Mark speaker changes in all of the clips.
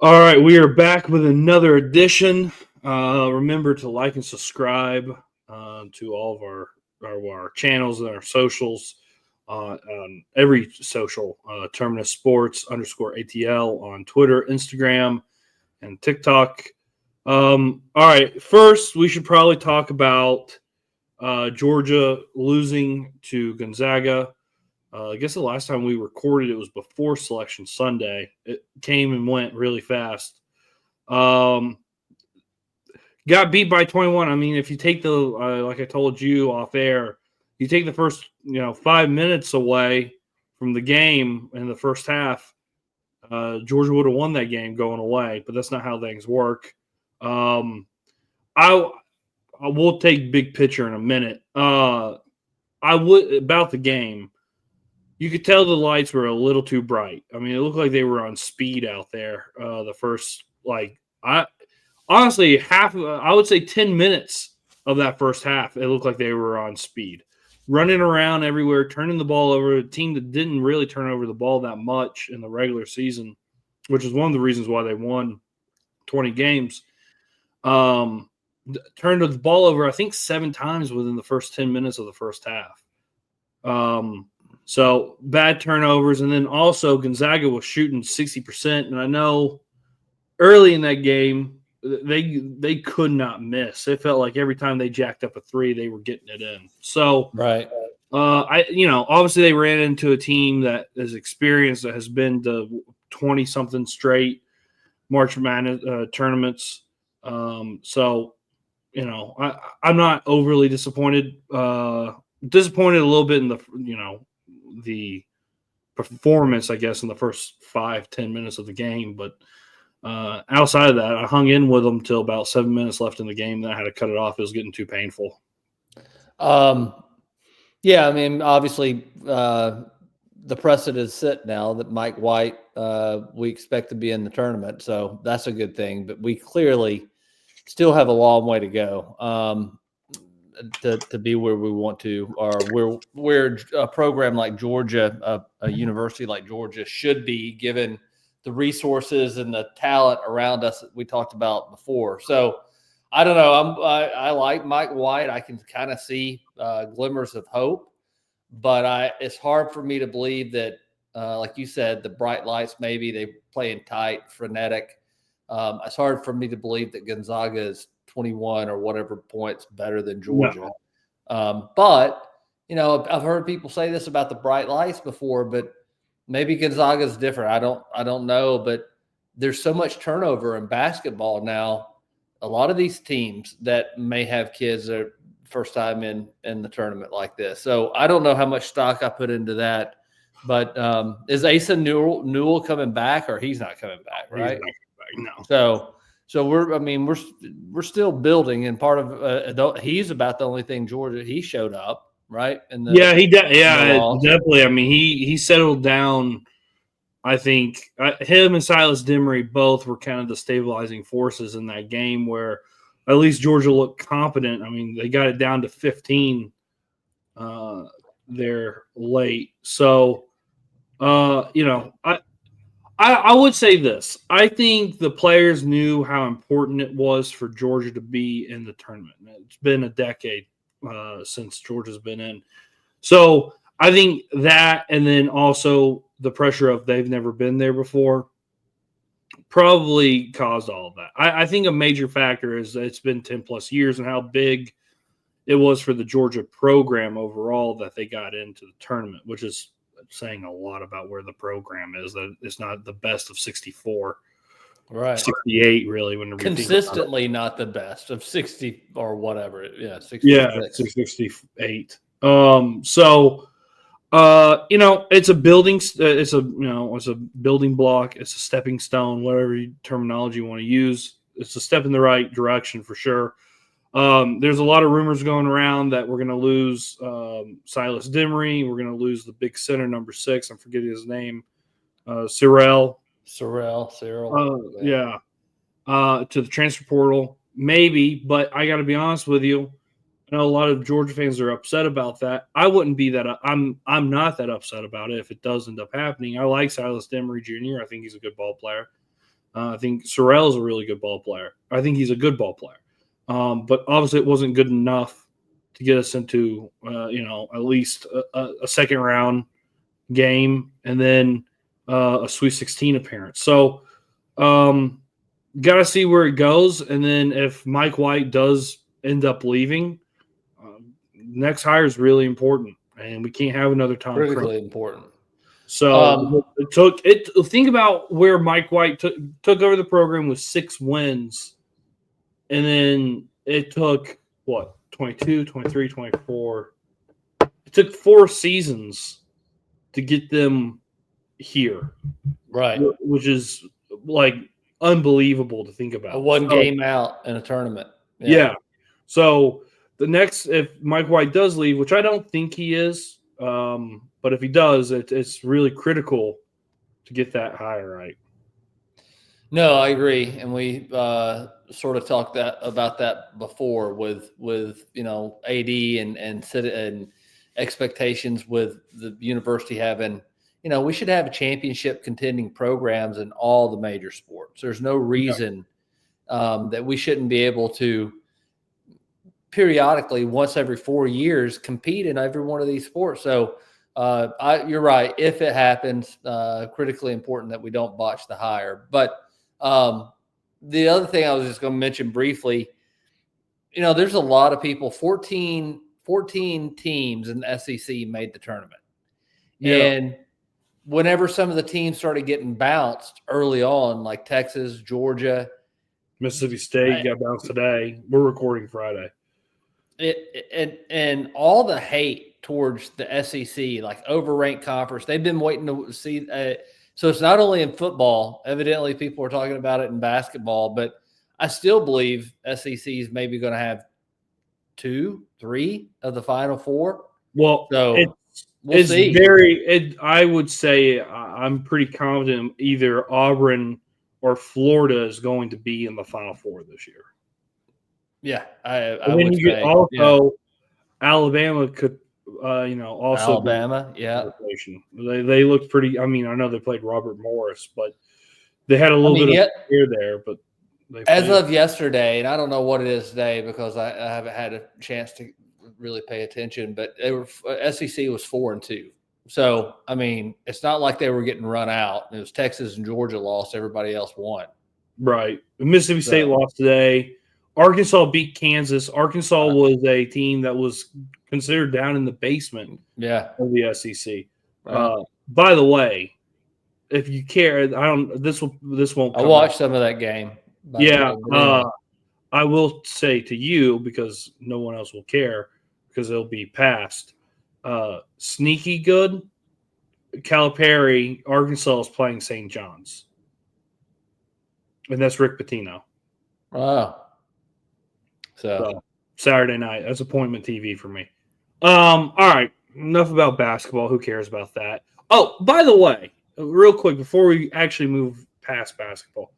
Speaker 1: All right, we are back with another edition. Remember to like and subscribe to all of our channels and our socials on every social. Terminus Sports _ATL on Twitter, Instagram, and TikTok. All right, first we should probably talk about Georgia losing to Gonzaga. I guess the last time we recorded it was before Selection Sunday. It came and went really fast. Um, got beat by 21. I mean, if you take the like I told you off air, you take the first 5 minutes away from the game in the first half, Georgia would have won that game going away. But that's not how things work. Um, I I will take big picture in a minute. I would about the game. You could tell the lights were a little too bright. I mean, it looked like they were on speed out there. The first, I honestly, I would say 10 minutes of that first half, it looked like they were on speed, running around everywhere, turning the ball over. A team that didn't really turn over the ball that much in the regular season, which is one of the reasons why they won 20 games. Turned the ball over, I think, 7 times within the first 10 minutes of the first half. So bad turnovers, and then also Gonzaga was shooting 60%, and I know early in that game they could not miss. It felt like every time they jacked up a three, they were getting it in. So
Speaker 2: Right.
Speaker 1: Obviously they ran into a team that is experienced, that has been to 20 something straight March Madness tournaments. I'm not overly disappointed. Disappointed a little bit in the performance, I guess, in the first 5-10 minutes of the game. But outside of that, I hung in with them till about 7 minutes left in the game. Then I had to cut it off. It was getting too painful.
Speaker 2: Yeah, I mean, obviously, the precedent is set now that Mike White, we expect to be in the tournament. So that's a good thing. But we clearly still have a long way to go to be where we want to, or where a program like Georgia, a university like Georgia should be, given the resources and the talent around us that we talked about before. So I don't know. I like Mike White. I can kind of see glimmers of hope, but it's hard for me to believe that, like you said, the bright lights, maybe they playing tight, frenetic. It's hard for me to believe that Gonzaga is 21 or whatever points better than Georgia. No. But I've heard people say this about the bright lights before, but maybe Gonzaga is different. I don't know, but there's so much turnover in basketball now. A lot of these teams that may have kids that are first time in the tournament like this. So I don't know how much stock I put into that. But is Asa Newell coming back, or he's not coming back, right?
Speaker 1: He's not coming back, no.
Speaker 2: So we're still building, and part of he's about the only thing Georgia. He showed up, right?
Speaker 1: Definitely. I mean, he settled down. I think him and Silas Demery both were kind of the stabilizing forces in that game, where at least Georgia looked competent. I mean, they got it down to 15 there late. So, I would say this. I think the players knew how important it was for Georgia to be in the tournament. It's been a decade since Georgia's been in. So I think that, and then also the pressure of they've never been there before, probably caused all of that. I think a major factor is that it's been 10 plus years and how big it was for the Georgia program overall that they got into the tournament, which is saying a lot about where the program is, that it's not the best of 64.
Speaker 2: Right.
Speaker 1: 68, really, when
Speaker 2: consistently not the best of 60 or whatever. Yeah, 66.
Speaker 1: Yeah, 68. It's a building. It's a building block. It's a stepping stone. Whatever terminology you want to use, it's a step in the right direction for sure. There's a lot of rumors going around that we're going to lose Silas Demery. We're going to lose the big center, number 6. I'm forgetting his name. Cyril.
Speaker 2: Yeah.
Speaker 1: To the transfer portal, maybe. But I got to be honest with you. I know a lot of Georgia fans are upset about that. I wouldn't be that. I'm not that upset about it if it does end up happening. I like Silas Demery Jr. I think he's a good ball player. I think Sorrell is a really good ball player. I think he's a good ball player. But obviously it wasn't good enough to get us into, at least a second round game and then a Sweet 16 appearance. So got to see where it goes. And then if Mike White does end up leaving, next hire is really important. And we can't have another Tom
Speaker 2: Critically important.
Speaker 1: So it took it. Think about where Mike White took over the program with 6 wins, and then it took what 22, 23, 24. It took 4 seasons to get them here,
Speaker 2: right?
Speaker 1: Which is like unbelievable to think about.
Speaker 2: A one game out in a tournament.
Speaker 1: Yeah. So the next, if Mike White does leave, which I don't think he is. But if he does, it's really critical to get that hire right.
Speaker 2: No, I agree, and we sort of talked about that before with AD and expectations with the university having. We should have championship contending programs in all the major sports. There's no reason that we shouldn't be able to periodically, once every 4 years, compete in every one of these sports. So you're right. If it happens, critically important that we don't botch the hire. But the other thing I was just going to mention briefly, there's a lot of people, 14 teams in the SEC made the tournament. Yeah. And whenever some of the teams started getting bounced early on, like Texas, Georgia,
Speaker 1: Mississippi State got bounced today. We're recording Friday.
Speaker 2: And all the hate towards the SEC, like overranked conference, they've been waiting to see. So it's not only in football. Evidently, people are talking about it in basketball, but I still believe SEC is maybe going to have 2, 3 of the Final Four.
Speaker 1: Well,
Speaker 2: so
Speaker 1: we'll see. I would say I'm pretty confident either Auburn or Florida is going to be in the Final Four this year.
Speaker 2: Yeah, I would say.
Speaker 1: Also, Alabama could, also
Speaker 2: Alabama, yeah.
Speaker 1: They looked pretty. I mean, I know they played Robert Morris, but they had a little bit of fear there. But
Speaker 2: as of yesterday, and I don't know what it is today because I haven't had a chance to really pay attention. But SEC was 4-2. So I mean, it's not like they were getting run out. It was Texas and Georgia lost. Everybody else won.
Speaker 1: Right. Mississippi State lost today. Arkansas beat Kansas. Arkansas was a team that was considered down in the basement of the SEC. By the way, if you care, this won't.
Speaker 2: I watched some of that game.
Speaker 1: Yeah. I will say to you, because no one else will care, because it'll be past. Sneaky good. Calipari, Arkansas is playing St. John's. And that's Rick Pitino.
Speaker 2: Wow.
Speaker 1: So Saturday night, that's appointment TV for me. All right, enough about basketball. Who cares about that? Oh, by the way, real quick before we actually move past basketball,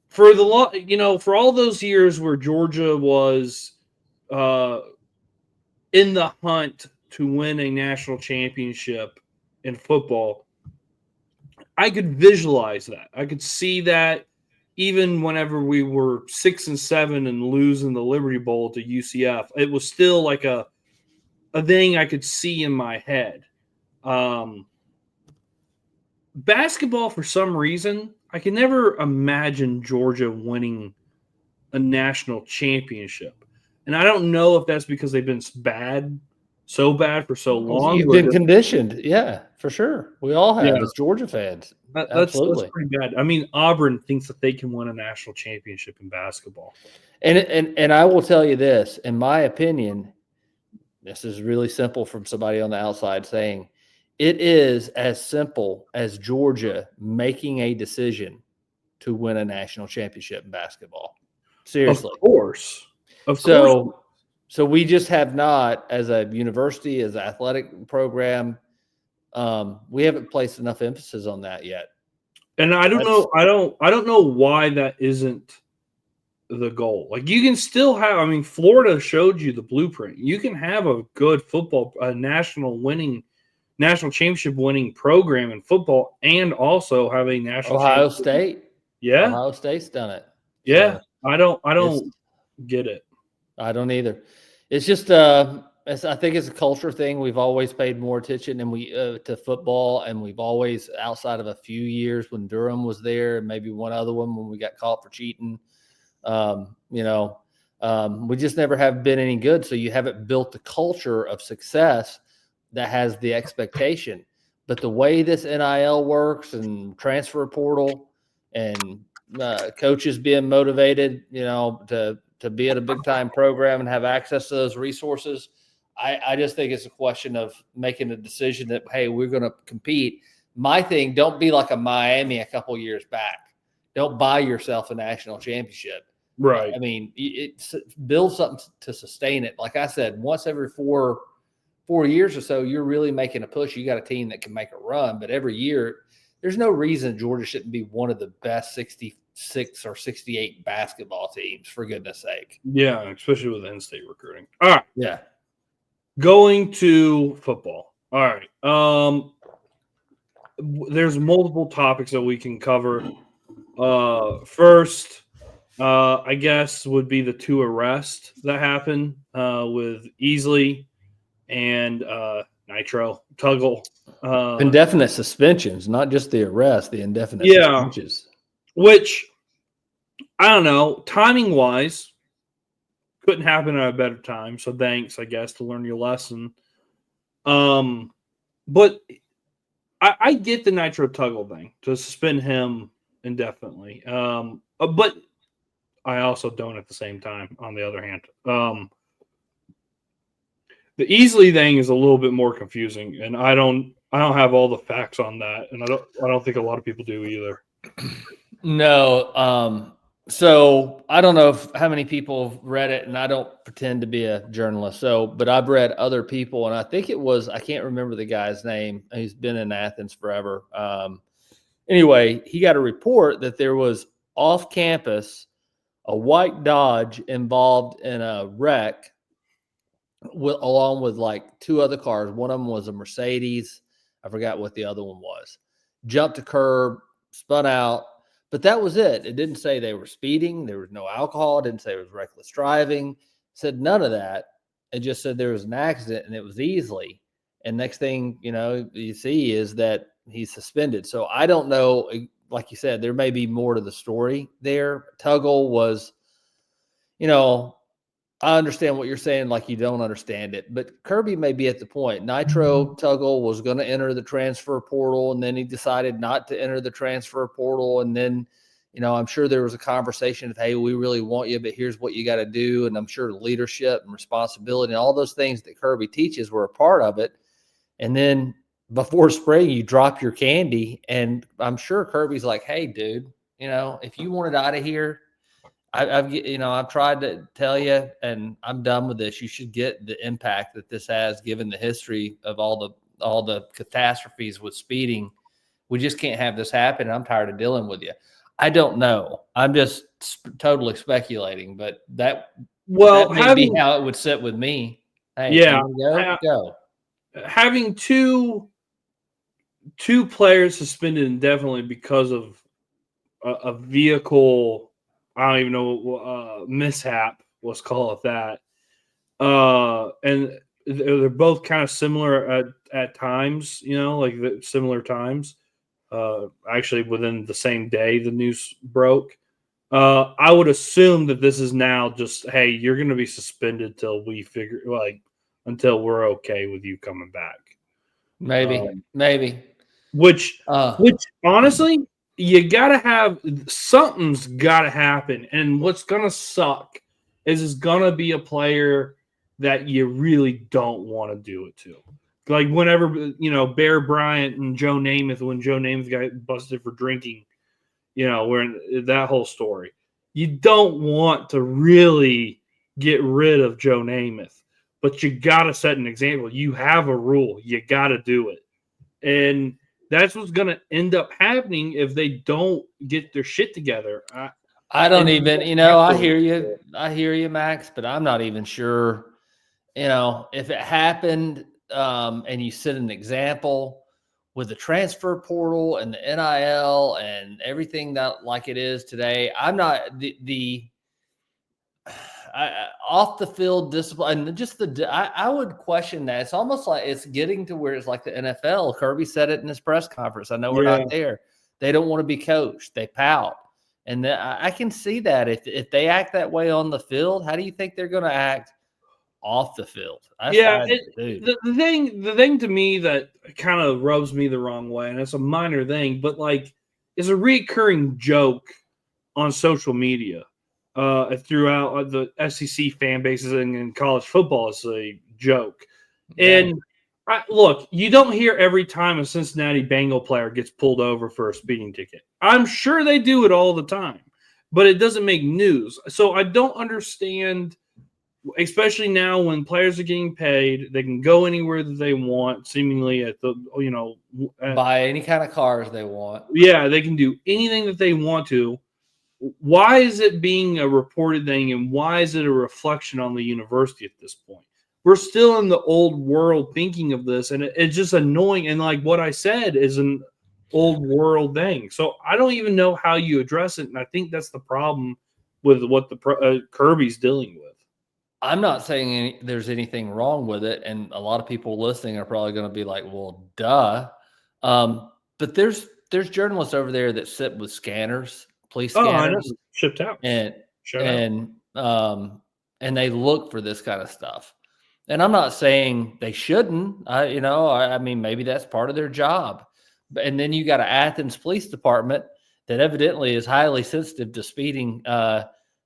Speaker 1: for all those years where Georgia was in the hunt to win a national championship in football, I could visualize that. I could see that. Even whenever we were 6-7 and losing the Liberty Bowl to UCF, it was still like a thing I could see in my head. Basketball, for some reason, I can never imagine Georgia winning a national championship. And I don't know if that's because they've been so bad for so long.
Speaker 2: You've been conditioned. Yeah, for sure. We all have as Georgia fans.
Speaker 1: That's pretty bad. I mean, Auburn thinks that they can win a national championship in basketball.
Speaker 2: And I will tell you this, in my opinion, this is really simple from somebody on the outside saying, it is as simple as Georgia making a decision to win a national championship in basketball. Seriously.
Speaker 1: Of course.
Speaker 2: So we just have not, as a university, as an athletic program, we haven't placed enough emphasis on that yet.
Speaker 1: And I don't know. I don't know why that isn't the goal. Like, you can still have. I mean, Florida showed you the blueprint. You can have a good a national winning national championship winning program in football and also have a national
Speaker 2: Ohio
Speaker 1: championship.
Speaker 2: State.
Speaker 1: Yeah.
Speaker 2: Ohio State's done it.
Speaker 1: Yeah.
Speaker 2: So
Speaker 1: I don't get it.
Speaker 2: I don't either. It's just I think it's a culture thing. We've always paid more attention and we to football, and we've always, outside of a few years when Durham was there, and maybe one other one when we got caught for cheating. We just never have been any good. So you haven't built the culture of success that has the expectation. But the way this NIL works and transfer portal and coaches being motivated, to be at a big time program and have access to those resources, I just think it's a question of making a decision that, hey, we're going to compete. My thing, don't be like a Miami a couple years back. Don't buy yourself a national championship.
Speaker 1: Right.
Speaker 2: I mean, build something to sustain it. Like I said, once every 4 years or so, you're really making a push. You got a team that can make a run, but every year, there's no reason Georgia shouldn't be one of the best 66 or 68 basketball teams, for goodness sake.
Speaker 1: Yeah, especially with in-state recruiting. All right.
Speaker 2: Yeah.
Speaker 1: Going to football. All right. There's multiple topics that we can cover. First, I guess would be the 2 arrests that happened with Easley and Nitro Tuggle.
Speaker 2: Indefinite suspensions, not just the arrest, the indefinite suspensions.
Speaker 1: Which, I don't know, timing-wise, couldn't happen at a better time. So thanks, I guess, to learn your lesson. But I get the Nitro Tuggle thing, to suspend him indefinitely. But I also don't at the same time, on the other hand. The Easley thing is a little bit more confusing, and I don't have all the facts on that, and I don't think a lot of people do either.
Speaker 2: No. So I don't know how many people have read it, and I don't pretend to be a journalist. But I've read other people, and I think I can't remember the guy's name. He's been in Athens forever. Anyway, he got a report that there was off campus a white Dodge involved in a wreck along with like 2 other cars. One of them was a Mercedes. I forgot what the other one was. Jumped a curb, spun out. But that was it. It didn't say they were speeding. There was no alcohol. It didn't say it was reckless driving. It said none of that. It just said there was an accident and it was Easley. And next thing, you see is that he's suspended. So I don't know. Like you said, there may be more to the story there. Tuggle was, I understand what you're saying, like you don't understand it. But Kirby may be at the point. Nitro Tuggle was going to enter the transfer portal, and then he decided not to enter the transfer portal. And then, I'm sure there was a conversation of, hey, we really want you, but here's what you got to do. And I'm sure leadership and responsibility and all those things that Kirby teaches were a part of it. And then before spring, you drop your candy. And I'm sure Kirby's like, hey, dude, if you wanted out of here, I've tried to tell you, and I'm done with this. You should get the impact that this has, given the history of all the catastrophes with speeding. We just can't have this happen. I'm tired of dealing with you. I don't know. I'm just totally speculating, but that may be how it would sit with me. Hey,
Speaker 1: yeah,
Speaker 2: go.
Speaker 1: Having two players suspended indefinitely because of a vehicle. I don't even know, mishap, let's call it that. And they're both kind of similar at times, like similar times. Actually, within the same day the news broke. I would assume that this is now just, hey, you're going to be suspended till we until we're okay with you coming back.
Speaker 2: Maybe.
Speaker 1: Which honestly, you gotta have something's gotta happen, and what's gonna suck is it's gonna be a player that you really don't want to do it to. Like whenever Bear Bryant and Joe Namath, when Joe Namath got busted for drinking, we're in that whole story. You don't want to really get rid of Joe Namath, but you gotta set an example. You have a rule, you gotta do it, and that's what's going to end up happening if they don't get their shit together.
Speaker 2: I don't even, I hear you, Max, but I'm not even sure, if it happened and you set an example with the transfer portal and the NIL and everything that like it is today. I'm not off the field discipline and just I would question that. It's almost like it's getting to where it's like the NFL. Kirby said it in his press conference. I know we're not there. They don't want to be coached. They pout. And I can see that if they act that way on the field, how do you think they're going to act off the field?
Speaker 1: The thing to me that kind of rubs me the wrong way, and it's a minor thing, but like is a recurring joke on social media throughout the SEC fan bases and college football is a joke. Yeah. And look, you don't hear every time a Cincinnati Bengal player gets pulled over for a speeding ticket. I'm sure they do it all the time, but it doesn't make news. So I don't understand, especially now when players are getting paid, they can go anywhere that they want, seemingly at the,
Speaker 2: buy any kind of cars they want.
Speaker 1: Yeah, they can do anything that they want to. Why is it being a reported thing, and why is it a reflection on the university at this point? We're still in the old world thinking of this, and it's just annoying. And like what I said is an old world thing. So I don't even know how you address it, and I think that's the problem with what the Kirby's dealing with.
Speaker 2: I'm not saying there's anything wrong with it, and a lot of people listening are probably going to be like, "Well, duh." But there's journalists over there that sit with scanners, police scanners,
Speaker 1: shipped out,
Speaker 2: and they look for this kind of stuff. And I'm not saying they shouldn't. I mean, maybe that's part of their job. And then you got an Athens Police Department that evidently is highly sensitive to speeding.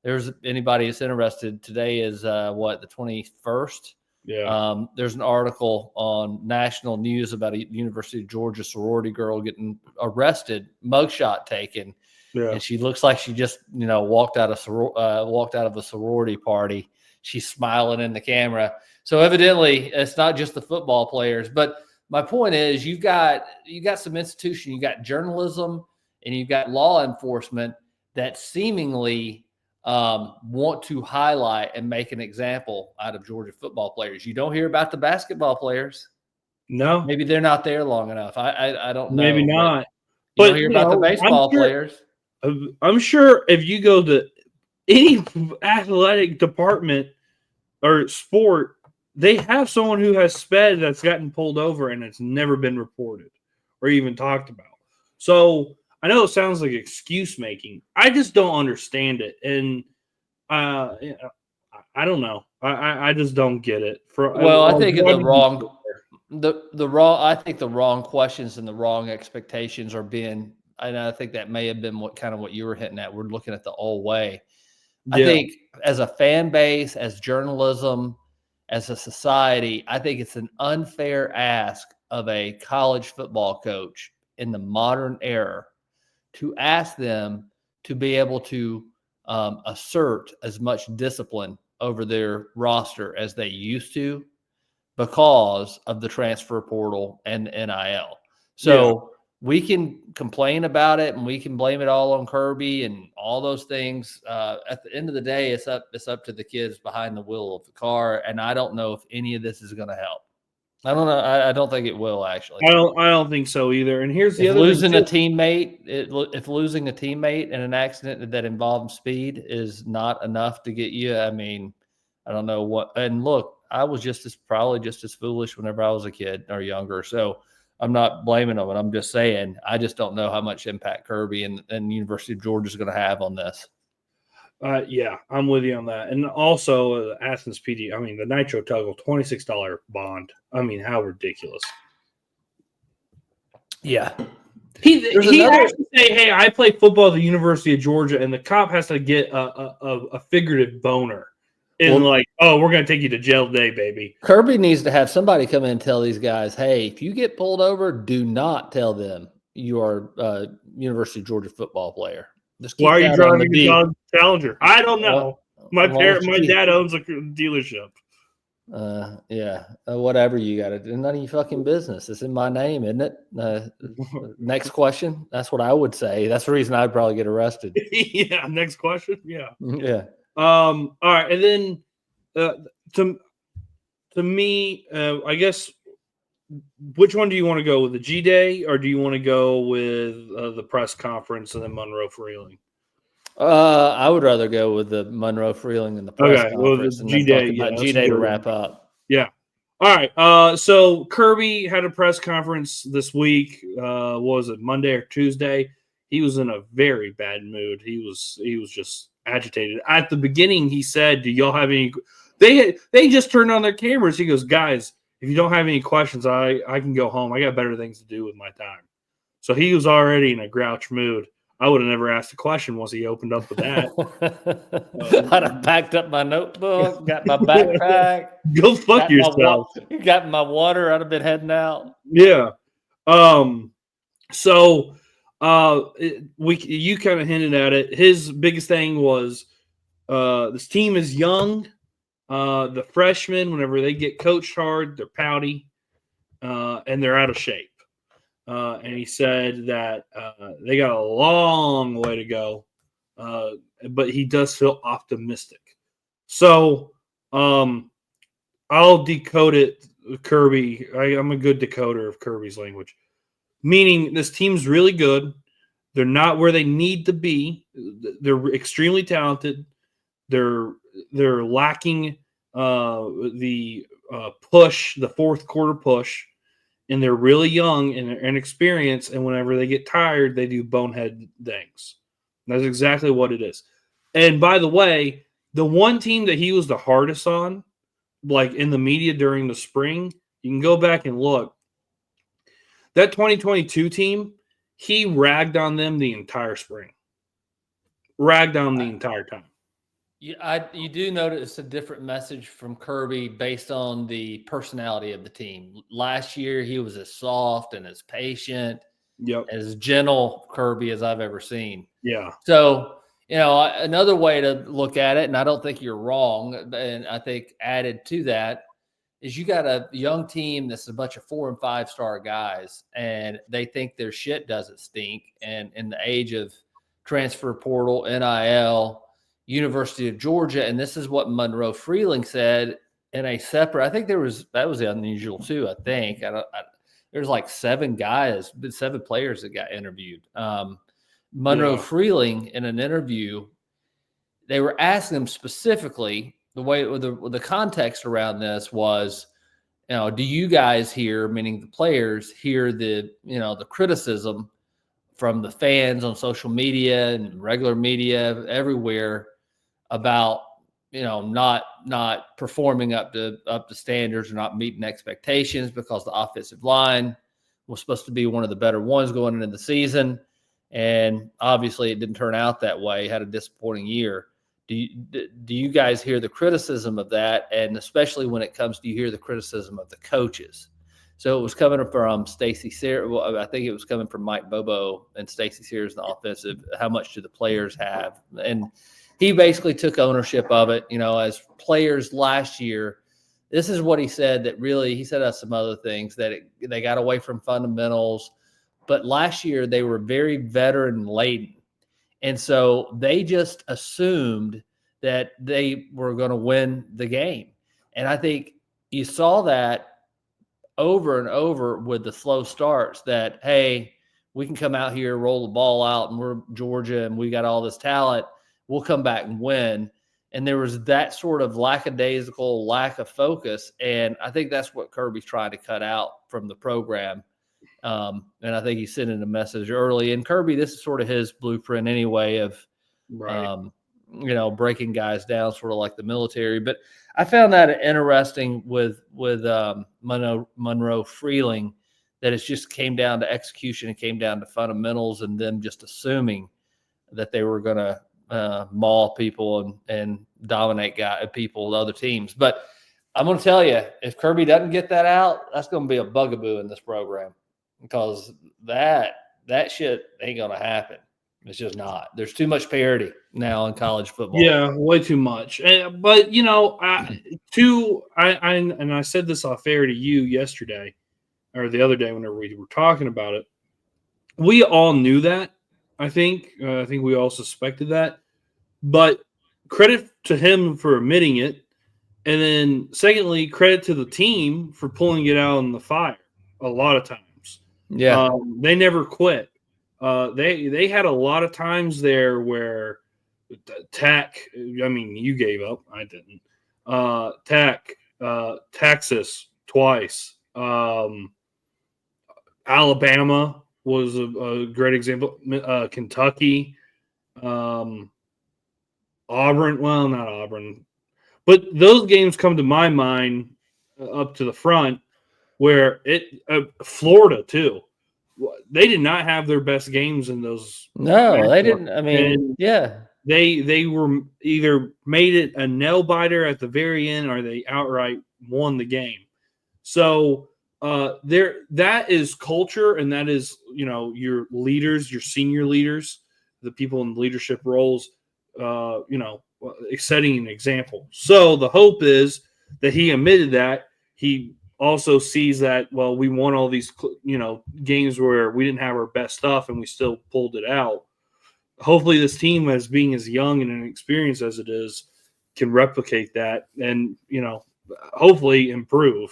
Speaker 2: There's anybody that's interested. Today is the 21st.
Speaker 1: Yeah.
Speaker 2: There's an article on national news about a University of Georgia sorority girl getting arrested, mugshot taken.
Speaker 1: Yeah.
Speaker 2: And she looks like she just, walked out of a sorority party. She's smiling in the camera. So evidently it's not just the football players, but my point is you got some institution, you got journalism, and you've got law enforcement that seemingly want to highlight and make an example out of Georgia football players. You don't hear about the basketball players.
Speaker 1: No,
Speaker 2: maybe they're not there long enough. I don't know.
Speaker 1: Maybe not.
Speaker 2: But you don't hear about the baseball players.
Speaker 1: I'm sure if you go to any athletic department or sport, they have someone who has sped that's gotten pulled over and it's never been reported or even talked about. So I know it sounds like excuse making. I just don't understand it. And I don't know. I just don't get it.
Speaker 2: I think the wrong questions and the wrong expectations are being, and I think that may have been what you were hitting at. We're looking at the old way. Yeah. I think as a fan base, as journalism, as a society, I think it's an unfair ask of a college football coach in the modern era to ask them to be able to assert as much discipline over their roster as they used to because of the transfer portal and NIL. So we can complain about it and we can blame it all on Kirby and all those things. At the end of the day, it's up to the kids behind the wheel of the car. And I don't know if any of this is going to help. I don't know. I don't think it will actually.
Speaker 1: I don't think so either. And here's the other
Speaker 2: thing. If losing a teammate in an accident that involves speed is not enough to get you, I mean, I don't know what. And look, I was probably just as foolish whenever I was a kid or younger. So I'm not blaming them. I'm just saying I just don't know how much impact Kirby and University of Georgia is going to have on this.
Speaker 1: Yeah, I'm with you on that. And also Athens PD, the Nitro Tuggle, $26 bond. How ridiculous.
Speaker 2: Yeah.
Speaker 1: He has to say, hey, I play football at the University of Georgia, and the cop has to get a figurative boner. And we're going to take you to jail today, baby.
Speaker 2: Kirby needs to have somebody come in and tell these guys, hey, if you get pulled over, do not tell them you are a University of Georgia football player.
Speaker 1: Why are you driving a Dodge Challenger? I don't know. My dad owns a dealership.
Speaker 2: Whatever you got to do. None of your fucking business. It's in my name, isn't it? Next question. That's what I would say. That's the reason I'd probably get arrested.
Speaker 1: Yeah. Next question. Yeah.
Speaker 2: Yeah.
Speaker 1: All right. And then to me, I guess which one do you want to go with, the G Day, or do you want to go with the press conference and then Monroe Freeling?
Speaker 2: I would rather go with the Monroe Freeling and the press conference,
Speaker 1: the
Speaker 2: and
Speaker 1: G
Speaker 2: then talk
Speaker 1: Day,
Speaker 2: about G Day to wrap up.
Speaker 1: Yeah. All right. So Kirby had a press conference this week. What was it, Monday or Tuesday? He was in a very bad mood. He was just agitated. At the beginning, he said, "Do y'all have any?" They just turned on their cameras. He goes, "Guys, if you don't have any questions, I can go home. I got better things to do with my time." So he was already in a grouch mood. I would have never asked a question once he opened up with that.
Speaker 2: I'd have packed up my notebook, got my backpack,
Speaker 1: Go fuck yourself.
Speaker 2: Got my water. I'd have been heading out.
Speaker 1: Yeah. So you kind of hinted at it. His biggest thing was this team is young. The freshmen, whenever they get coached hard, they're pouty and they're out of shape. And he said that they got a long way to go, but he does feel optimistic. So I'll decode it, Kirby. I'm a good decoder of Kirby's language, meaning this team's really good. They're not where they need to be. They're extremely talented. They're lacking the push, the fourth quarter push. And they're really young and inexperienced, and whenever they get tired, they do bonehead things. That's exactly what it is. And by the way, the one team that he was the hardest on, like in the media during the spring, you can go back and look. That 2022 team, he ragged on them the entire spring. Ragged on the entire time.
Speaker 2: You do notice a different message from Kirby based on the personality of the team. Last year, he was as soft and as patient, as gentle Kirby as I've ever seen.
Speaker 1: Yeah.
Speaker 2: So, another way to look at it, and I don't think you're wrong, and I think added to that is you got a young team that's a bunch of 4- and 5-star guys, and they think their shit doesn't stink. And in the age of transfer portal, NIL, University of Georgia, and this is what Monroe Freeling said in a separate. I think that was unusual too. I think there's like 7 players that got interviewed. Monroe Freeling in an interview, they were asking him specifically the way the context around this was, do you guys hear, meaning the players, hear the the criticism from the fans on social media and regular media everywhere about not performing up to standards or not meeting expectations because the offensive line was supposed to be one of the better ones going into the season, and obviously it didn't turn out that way. Had a disappointing year. Do you guys hear the criticism of that, and especially when it comes, do you hear the criticism of the coaches? So it was coming from Stacey Sears. Well, I think it was coming from Mike Bobo and Stacey Sears, the offensive. How much do the players have? And he basically took ownership of it. As players last year, this is what he said. That really, he said some other things that they got away from fundamentals, but last year they were very veteran laden, and so they just assumed that they were going to win the game. And I think you saw that over and over with the slow starts that, hey, we can come out here, roll the ball out, and we're Georgia and we got all this talent. We'll come back and win. And there was that sort of lackadaisical lack of focus. And I think that's what Kirby's trying to cut out from the program. And I think he's sending a message early. And Kirby, this is sort of his blueprint anyway of, breaking guys down, sort of like the military. But I found that interesting with Monroe Freeling, that it just came down to execution. It came down to fundamentals and them just assuming that they were going to maul people and dominate people, other teams. But I'm going to tell you, if Kirby doesn't get that out, that's going to be a bugaboo in this program, because that shit ain't going to happen. It's just not. There's too much parity now in college football.
Speaker 1: Yeah, way too much. But I said this off air to you yesterday or the other day whenever we were talking about it. We all knew that. I think we all suspected that. But credit to him for admitting it, and then secondly, credit to the team for pulling it out in the fire. a lot of times.
Speaker 2: Yeah.
Speaker 1: They never quit. They had a lot of times there where I mean, you gave up. I didn't. Texas twice. Alabama was a great example. Kentucky. Um, Auburn. Well, not Auburn. But those games come to my mind up to the front where Florida too. They did not have their best games in those.
Speaker 2: No, they
Speaker 1: matchups.
Speaker 2: didn't. I mean,
Speaker 1: And
Speaker 2: yeah.
Speaker 1: they were either made it a nail biter at the very end or they outright won the game. So that is culture, and that is your leaders, your senior leaders, the people in leadership roles, setting an example. So the hope is that he admitted that. He also sees that, well, we won all these games where we didn't have our best stuff and we still pulled it out. Hopefully this team, as being as young and inexperienced as it is, can replicate that and hopefully improve.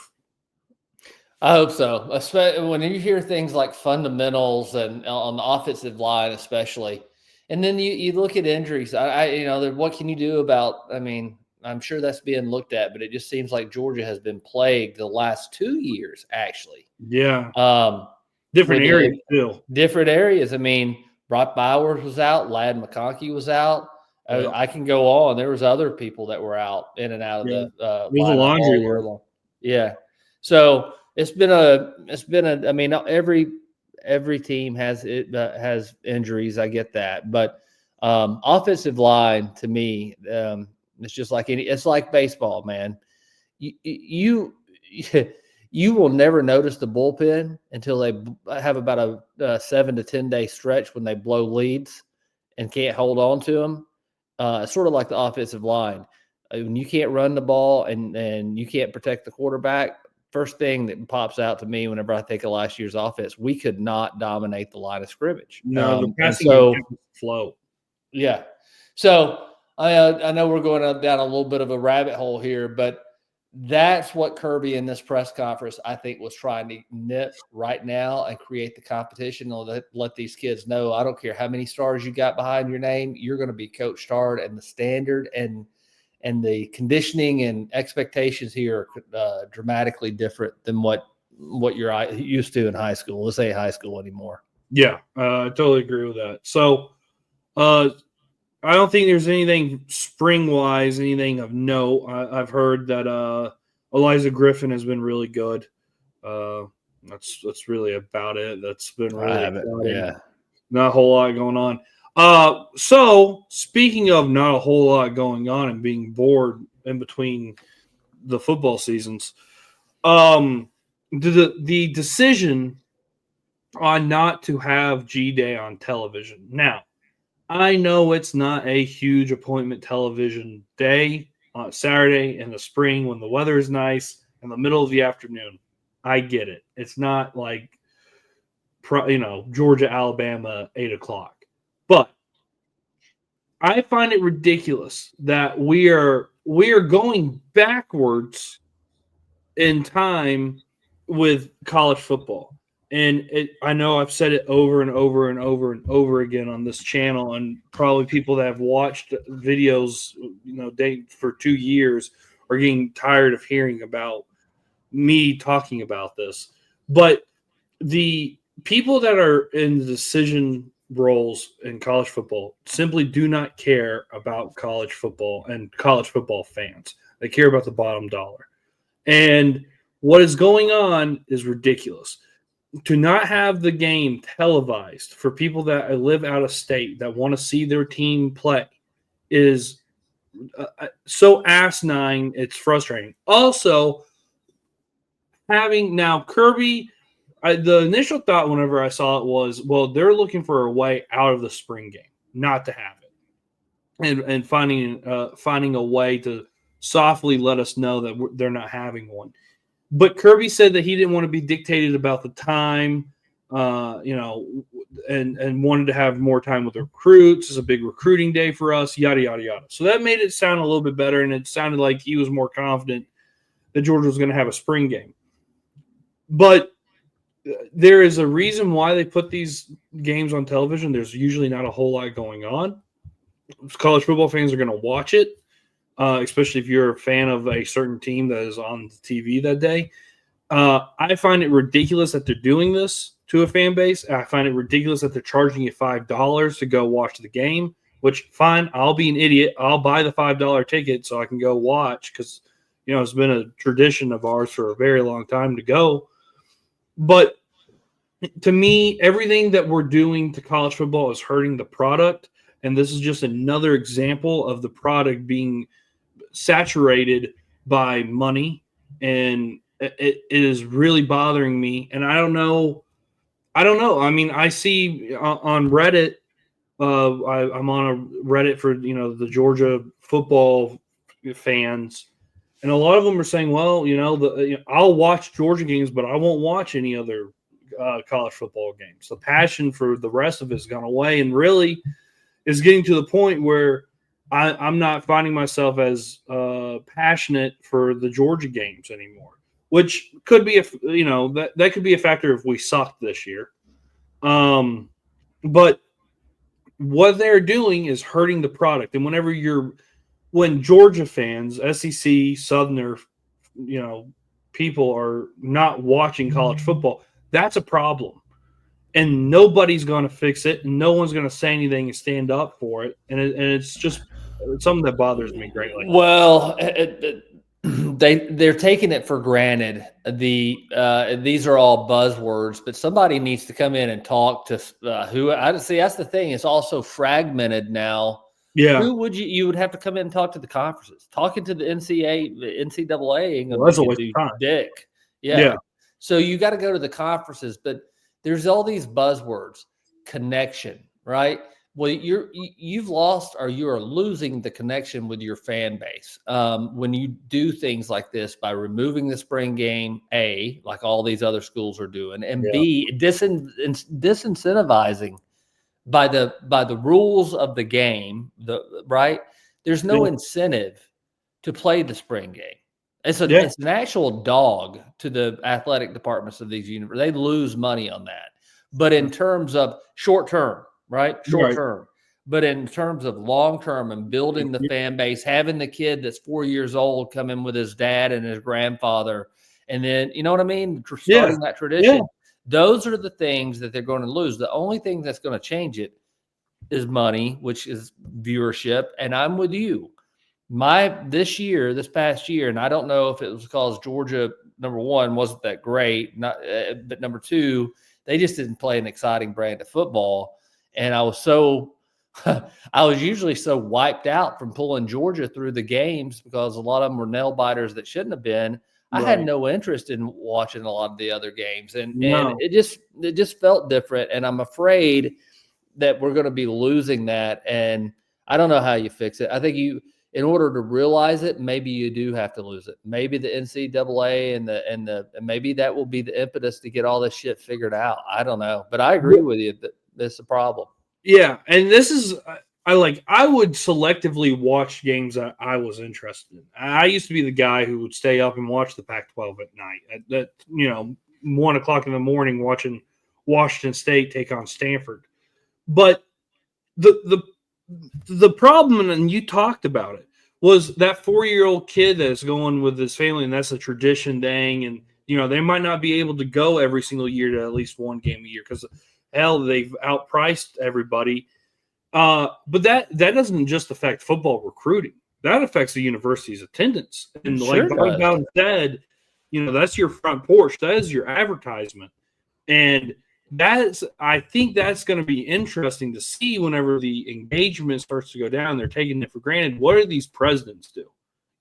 Speaker 2: I hope so. Especially when you hear things like fundamentals and on the offensive line, especially, and then you look at injuries. What can you do about? I mean, I'm sure that's being looked at, but it just seems like Georgia has been plagued the last 2 years, actually.
Speaker 1: Yeah,
Speaker 2: Um,
Speaker 1: different
Speaker 2: with
Speaker 1: areas too.
Speaker 2: different areas. I mean, Brock Bowers was out, Lad McConkey was out.
Speaker 1: Yeah.
Speaker 2: I can go on. There was other people that were out in and out of
Speaker 1: Yeah.
Speaker 2: the
Speaker 1: It was a
Speaker 2: lineup
Speaker 1: laundry
Speaker 2: all year
Speaker 1: list.
Speaker 2: long. Yeah. So it's been a. I mean, every team has has injuries. I get that, but offensive line to me, it's just like it's like baseball, man. You you will never notice the bullpen until they have about a 7 to 10 day stretch when they blow leads and can't hold on to them. Sort of like the offensive line. When you can't run the ball and you can't protect the quarterback, first thing that pops out to me whenever I think of last year's offense, we could not dominate the line of scrimmage.
Speaker 1: No, the
Speaker 2: And
Speaker 1: passing
Speaker 2: so,
Speaker 1: game flow.
Speaker 2: yeah. So I know we're going down a little bit of a rabbit hole here, but that's what Kirby in this press conference, I think, was trying to nip right now and create the competition and let these kids know, I don't care how many stars you got behind your name, you're going to be coached hard, and the standard and the conditioning and expectations here are dramatically different than what you're used to in high school. Let's say high school anymore.
Speaker 1: Yeah, I totally agree with that. So, I don't think there's anything spring wise, anything of note. I've heard that Eliza Griffin has been really good. That's really about it. That's been really exciting.
Speaker 2: Yeah.
Speaker 1: Not a whole lot going on. So speaking of not a whole lot going on and being bored in between the football seasons, the decision on not to have G Day on television. Now, I know it's not a huge appointment television day on Saturday in the spring when the weather is nice in the middle of the afternoon. I get it. It's not like Georgia, Alabama, 8:00. But I find it ridiculous that we are going backwards in time with college football. And I know I've said it over and over and over and over again on this channel, and probably people that have watched videos, for 2 years are getting tired of hearing about me talking about this. But the people that are in the decision roles in college football simply do not care about college football and college football fans. They care about the bottom dollar. And what is going on is ridiculous. To not have the game televised for people that live out of state that want to see their team play is so asinine. It's frustrating. Also, having now Kirby, the initial thought whenever I saw it was, well, they're looking for a way out of the spring game, not to have it, and finding a way to softly let us know that they're not having one. But Kirby said that he didn't want to be dictated about the time, and wanted to have more time with recruits. It's a big recruiting day for us, yada, yada, yada. So that made it sound a little bit better, and it sounded like he was more confident that Georgia was going to have a spring game. But there is a reason why they put these games on television. There's usually not a whole lot going on. College football fans are going to watch it, especially if you're a fan of a certain team that is on TV that day. I find it ridiculous that they're doing this to a fan base. I find it ridiculous that they're charging you $5 to go watch the game, which, fine, I'll be an idiot. I'll buy the $5 ticket so I can go watch because, it's been a tradition of ours for a very long time to go. But to me, everything that we're doing to college football is hurting the product. And this is just another example of the product being saturated by money. And it is really bothering me. And I don't know. I mean, I see on Reddit, I'm on a Reddit for, the Georgia football fans. And a lot of them are saying, well, I'll watch Georgia games, but I won't watch any other college football games. The passion for the rest of it has gone away, and really is getting to the point where I'm not finding myself as passionate for the Georgia games anymore, which could be that could be a factor if we sucked this year. But what they're doing is hurting the product, and when Georgia fans, SEC, Southerner, people are not watching college football, that's a problem. And nobody's going to fix it, and no one's going to say anything and stand up for it. And it's just something that bothers me greatly.
Speaker 2: Well, they're taking it for granted. These are all buzzwords, but somebody needs to come in and talk to who. I see. That's the thing. It's also fragmented now.
Speaker 1: Yeah.
Speaker 2: Who would you would have to come in and talk to the conferences? Talking to the NCAA ain't
Speaker 1: Well, that's a
Speaker 2: gonna
Speaker 1: waste
Speaker 2: do
Speaker 1: of time.
Speaker 2: dick. Yeah. So you got to go to the conferences, but there's all these buzzwords. Connection, right? Well, you've lost or you are losing the connection with your fan base when you do things like this by removing the spring game, A, like all these other schools are doing, and B, disincentivizing by the rules of the game, right? There's no incentive to play the spring game. It's an actual dog to the athletic departments of these universities. They lose money on that. But in terms of short term, right? Short term. But in terms of long term and building the fan base, having the kid that's 4 years old come in with his dad and his grandfather, and then, you know what I mean? Starting that tradition. Yeah. Those are the things that they're going to lose. The only thing that's going to change it is money, which is viewership. And I'm with you. This past year, and I don't know if it was because Georgia, number one, wasn't that great, but number two, they just didn't play an exciting brand of football. And I was usually so wiped out from pulling Georgia through the games because a lot of them were nail biters that shouldn't have been. I had no interest in watching a lot of the other games, and it just felt different. And I'm afraid that we're going to be losing that. And I don't know how you fix it. I think in order to realize it, maybe you do have to lose it. Maybe the NCAA and maybe that will be the impetus to get all this shit figured out. I don't know, but I agree with you that this is a problem.
Speaker 1: Yeah, and this is I would selectively watch games that I was interested in. I used to be the guy who would stay up and watch the Pac-12 at night at 1 o'clock in the morning watching Washington State take on Stanford. But the problem, and you talked about it, was that 4-year-old kid that's going with his family, and that's a tradition thing. And they might not be able to go every single year to at least one game a year because hell, they've outpriced everybody. But that doesn't just affect football recruiting. That affects the university's attendance. And like Bob Bowden said, that's your front porch. That is your advertisement. And I think that's going to be interesting to see whenever the engagement starts to go down. They're taking it for granted. What do these presidents do?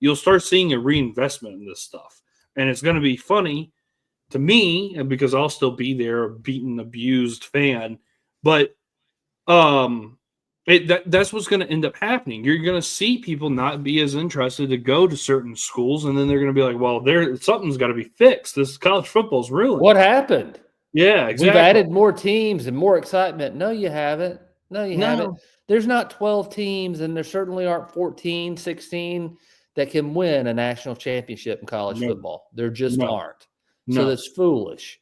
Speaker 1: You'll start seeing a reinvestment in this stuff. And it's going to be funny to me, because I'll still be there, a beaten, abused fan. But that's what's going to end up happening. You're going to see people not be as interested to go to certain schools, and then they're going to be like, well, something's got to be fixed. This college football's ruined.
Speaker 2: What happened?
Speaker 1: Yeah, exactly.
Speaker 2: We've added more teams and more excitement. No, you haven't. No, you haven't. There's not 12 teams, and there certainly aren't 14, 16 that can win a national championship in college football. There just aren't. So that's foolish.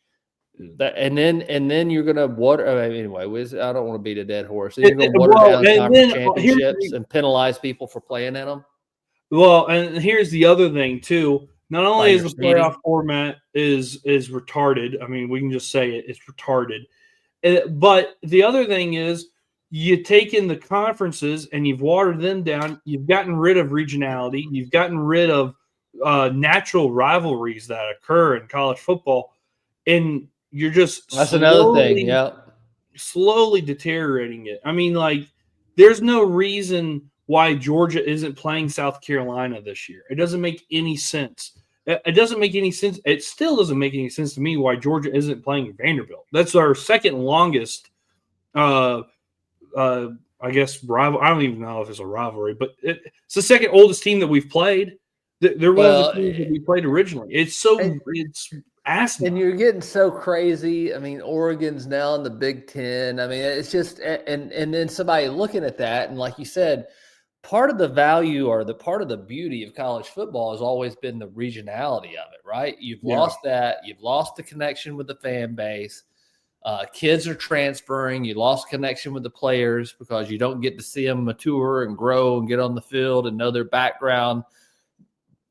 Speaker 2: And then you're gonna anyway. I don't want to beat a dead horse. Then you're gonna water
Speaker 1: Well,
Speaker 2: down
Speaker 1: and
Speaker 2: conference
Speaker 1: then
Speaker 2: championships and penalize people for playing in them
Speaker 1: well, and here's the other thing too. Not
Speaker 2: by
Speaker 1: only is
Speaker 2: your
Speaker 1: the
Speaker 2: seeding.
Speaker 1: playoff format is retarded. I mean, we can just say it's retarded. But the other thing is, you take in the conferences and you've watered them down. You've gotten rid of regionality. You've gotten rid of natural rivalries that occur in college football, and you're just
Speaker 2: That's another thing. Yeah.
Speaker 1: slowly deteriorating it. I mean, like, there's no reason why Georgia isn't playing South Carolina this year. It doesn't make any sense. It doesn't make any sense. It still doesn't make any sense to me why Georgia isn't playing Vanderbilt. That's our second longest, I guess, rival. I don't even know if it's a rivalry, but it's the second oldest team that we've played. They're one of the teams that we played originally. It's asinine.
Speaker 2: And you're getting so crazy. I mean, Oregon's now in the Big Ten. I mean, it's just and then somebody looking at that, and like you said, part of the value or the part of the beauty of college football has always been the regionality of it, right? You've lost that. You've lost the connection with the fan base. Kids are transferring. You lost connection with the players because you don't get to see them mature and grow and get on the field and know their background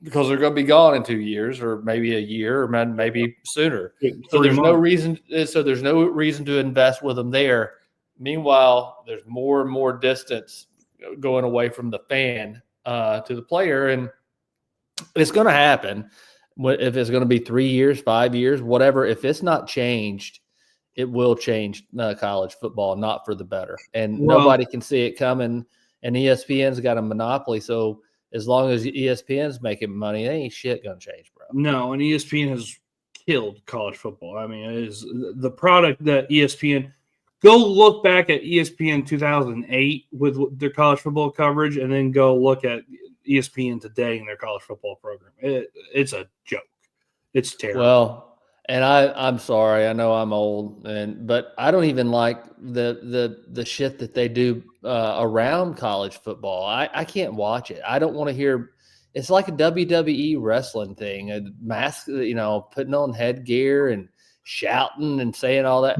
Speaker 2: because they're going to be gone in 2 years or maybe a year or maybe sooner. So there's no reason. So there's no reason to invest with them there. Meanwhile, there's more and more distance going away from the fan to the player, and it's going to happen. If it's going to be 3 years, 5 years, whatever, if it's not changed, it will change college football, not for the better. And nobody can see it coming. And ESPN's got a monopoly, so as long as ESPN's making money, ain't shit going to change, bro.
Speaker 1: No, and ESPN has killed college football. I mean, it is the product that ESPN – go look back at ESPN 2008 with their college football coverage, and then go look at ESPN today in their college football program. It's a joke. It's terrible.
Speaker 2: Well, and I'm sorry, I know I'm old, but I don't even like the shit that they do around college football. I can't watch it. I don't want to hear. It's like a WWE wrestling thing, a mask, putting on headgear and shouting and saying all that.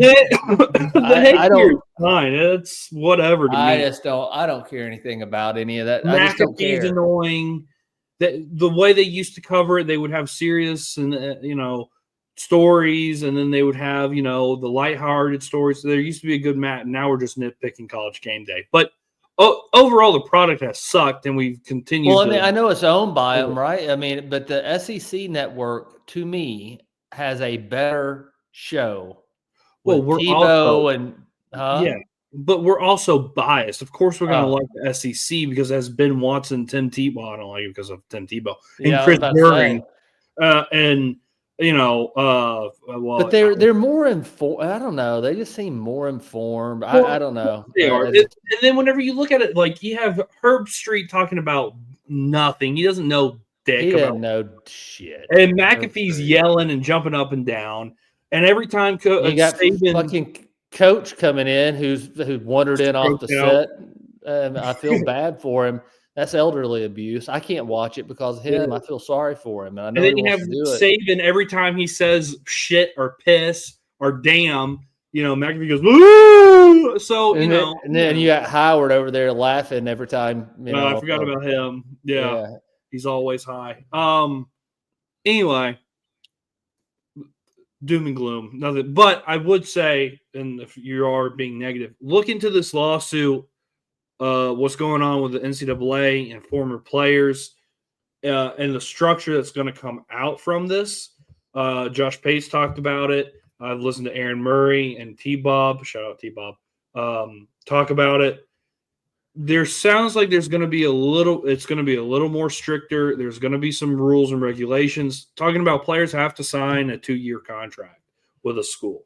Speaker 1: I don't. Fine, it's whatever.
Speaker 2: I don't care anything about any of that. I just don't care.
Speaker 1: Annoying. The way they used to cover it, they would have serious and stories, and then they would have the lighthearted stories. So there used to be a good mat, and now we're just nitpicking College Game Day. But overall, the product has sucked, and we've continued.
Speaker 2: Well, I mean, I know it's owned by them, right? I mean, but the SEC network, to me, has a better show.
Speaker 1: Well, we're
Speaker 2: Tebow
Speaker 1: yeah, but we're also biased. Of course, we're going to like the SEC because it has Ben Watson, Tim Tebow. I don't like it because of Tim Tebow and Chris Herring, and
Speaker 2: but they're more informed. I don't know. They just seem more informed. I don't know.
Speaker 1: They are. And then whenever you look at it, like you have Herb Street talking about nothing. He doesn't know dick.
Speaker 2: He doesn't know shit.
Speaker 1: And McAfee's yelling and jumping up and down. And every time
Speaker 2: you got fucking coach coming in who wandered in off the set. I feel bad for him. That's elderly abuse. I can't watch it because of him. I feel sorry for him. And I know
Speaker 1: then you have Saban every time he says shit or piss or damn, McAfee goes, "Woo!" So,
Speaker 2: and then you got Howard over there laughing every time.
Speaker 1: I forgot about him. Yeah. He's always high. Anyway, doom and gloom. Nothing. But I would say, and if you are being negative, look into this lawsuit. What's going on with the NCAA and former players and the structure that's going to come out from this. Josh Pace talked about it. I've listened to Aaron Murray and T-Bob, shout out T-Bob, talk about it. There sounds like it's going to be a little more stricter. There's going to be some rules and regulations talking about players have to sign a 2-year contract with a school.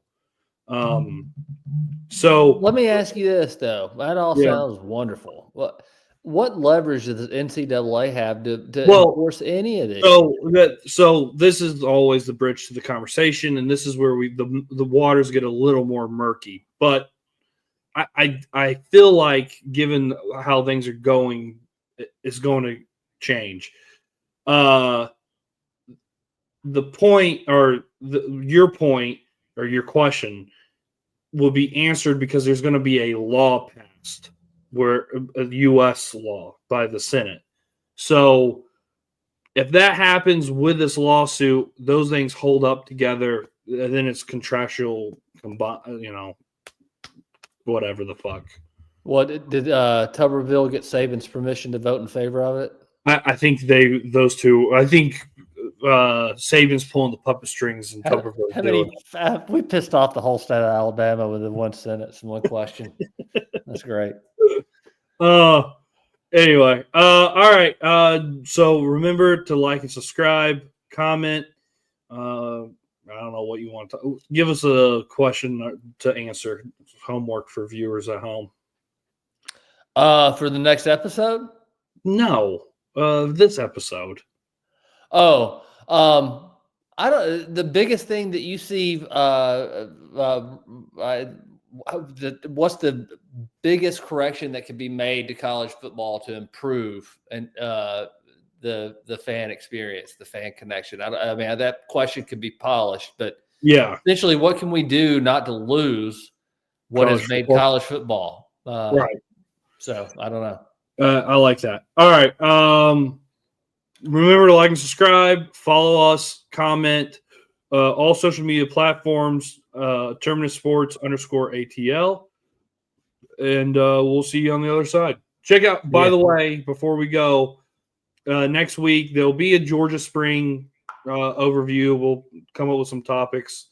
Speaker 1: So
Speaker 2: let me ask you this though. That all sounds wonderful. What leverage does the NCAA have to enforce any of this?
Speaker 1: So this is always the bridge to the conversation, and this is where the waters get a little more murky. But I feel like given how things are going, it's going to change. The point or your point or your question will be answered because there's going to be a law passed, where a U.S. law by the Senate. So if that happens with this lawsuit, those things hold up together, and then it's contractual, whatever the fuck.
Speaker 2: What did Tuberville get Saban's permission to vote in favor of it?
Speaker 1: I think those two. I think Saban's pulling the puppet strings, and Tuberville.
Speaker 2: How many? We pissed off the whole state of Alabama with the one sentence and one question. That's great.
Speaker 1: Anyway, all right. So remember to like and subscribe, comment. I don't know what you want to give us a question to answer. Homework for viewers at home.
Speaker 2: For the next episode?
Speaker 1: No, this episode.
Speaker 2: Oh, I don't. The biggest thing that you see, what's the biggest correction that could be made to college football to improve and the fan experience, the fan connection? I mean, that question could be polished, but
Speaker 1: yeah,
Speaker 2: essentially, what can we do not to lose what has made college football?
Speaker 1: Right.
Speaker 2: So I don't know.
Speaker 1: I like that. All right. Remember to like and subscribe, follow us, comment, all social media platforms, Terminus Sports _ATL. And we'll see you on the other side. Check out, by the way, before we go, next week, there'll be a Georgia Spring overview. We'll come up with some topics.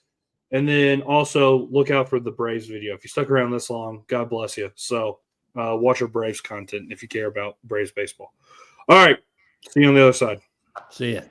Speaker 1: And then also look out for the Braves video. If you stuck around this long, God bless you. So watch our Braves content if you care about Braves baseball. All right. See you on the other side.
Speaker 2: See ya.